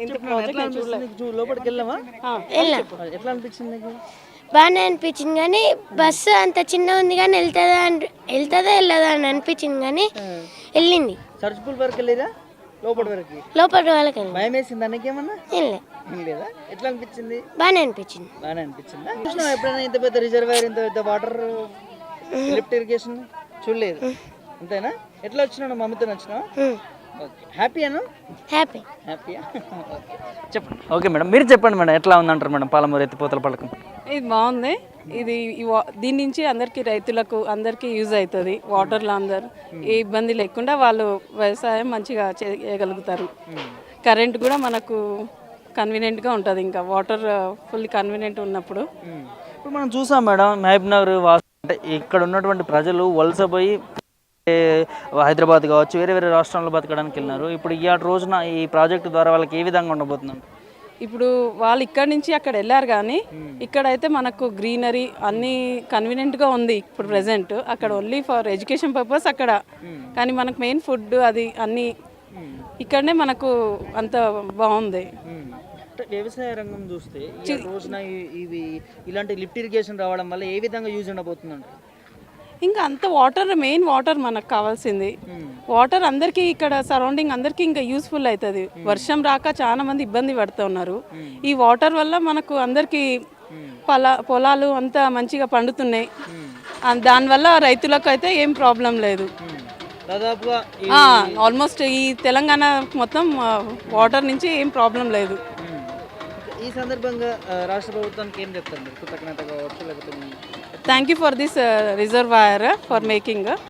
ఇంత ప్రాజెక్ట్ నేను చూడలేదు. లోపలికి వెళ్ళామా? వెళ్ళాం. ఎట్లా అనిపించింది నీకు? బాగానే అనిపించింది కానీ బస్సు అంత చిన్న ఉంది కానీ వెళ్తుందా వెళ్ళదా అని అనిపించింది కానీ వెళ్ళింది. సర్చిపూల్ వరకు వెళ్ళిరా? లోపలి వరకు లోపల వాళ్ళకి వెళ్ళి భయం వేసిందా నీకేమన్నా? వెళ్ళే లేదా? ఎట్లా అనిపించింది? బాగానే అనిపించింది. బాగానే అనిపించిందా? చూసినావా ఎప్పుడైనా ఇంత పెద్ద రిజర్వాయర్, ఇంత పెద్ద వాటర్ లిఫ్ట్ ఇరిగేషన్? చూడలేదు. అంతేనా? ఎట్లా వచ్చినావు? మమ్మీతో వచ్చినావా? ఓకే, హ్యాపీయాను? హ్యాపీ. హ్యాపీయా? చెప్పండి. ఓకే మేడం, మీరు చెప్పండి మేడం, ఎట్లా ఉందంటారు మేడం పాలమూరు ఎత్తిపోతల పథకం? ఇది బాగుంది. ఇది దీని నుంచి అందరికీ రైతులకు అందరికీ యూజ్ అవుతుంది. వాటర్లో అందరు ఏ ఇబ్బంది లేకుండా వాళ్ళు వ్యవసాయం మంచిగా చేయగలుగుతారు. కరెంట్ కూడా మనకు కన్వీనియంట్గా ఉంటుంది. ఇంకా వాటర్ ఫుల్ కన్వీనియంట్ ఉన్నప్పుడు ఇప్పుడు మనం చూసాం మేడం, మహబూబ్ నగర్ అంటే ఇక్కడ ఉన్నటువంటి ప్రజలు వలస పోయి హైదరాబాద్ కావచ్చు వేరే వేరే రాష్ట్రాల్లో బతకడానికి వెళ్ళినారు. ఇప్పుడు ఈ రోజున ఈ ప్రాజెక్టు ద్వారా వాళ్ళకి ఏ విధంగా ఉండబోతున్నాం? ఇప్పుడు వాళ్ళు ఇక్కడ నుంచి అక్కడ వెళ్ళారు కానీ ఇక్కడైతే మనకు గ్రీనరీ అన్నీ కన్వీనియంట్గా ఉంది. ఇప్పుడు ప్రెసెంట్ అక్కడ ఓన్లీ ఫర్ ఎడ్యుకేషన్ పర్పస్ అక్కడ, కానీ మనకు మెయిన్ ఫుడ్ అది అన్నీ ఇక్కడనే మనకు అంత బాగుంది. వ్యవసాయ రంగం చూస్తే ఈ రోజున ఇవి ఇలాంటి లిఫ్ట్ ఇరిగేషన్ రావడం వల్ల ఏ విధంగా యూజ్ ఉండబోతుందండి? ఇంకా అంత వాటర్, మెయిన్ వాటర్ మనకు కావాల్సింది. వాటర్ అందరికీ ఇక్కడ సరౌండింగ్ అందరికీ ఇంకా యూస్ఫుల్ అవుతుంది. వర్షం రాక చాలా మంది ఇబ్బంది పడుతున్నారు. ఈ వాటర్ వల్ల మనకు అందరికీ పొలాలు అంతా మంచిగా పండుతున్నాయి. దానివల్ల రైతులకు అయితే ఏం ప్రాబ్లం లేదు. దాదాపుగా ఆల్మోస్ట్ ఈ తెలంగాణ మొత్తం వాటర్ నుంచి ఏం ప్రాబ్లం లేదు. ఈ సందర్భంగా రాష్ట్ర ప్రభుత్వానికి ఏం చెప్తారు? కృతజ్ఞత కావచ్చు లేకపోతే thank you for this reservoir for making.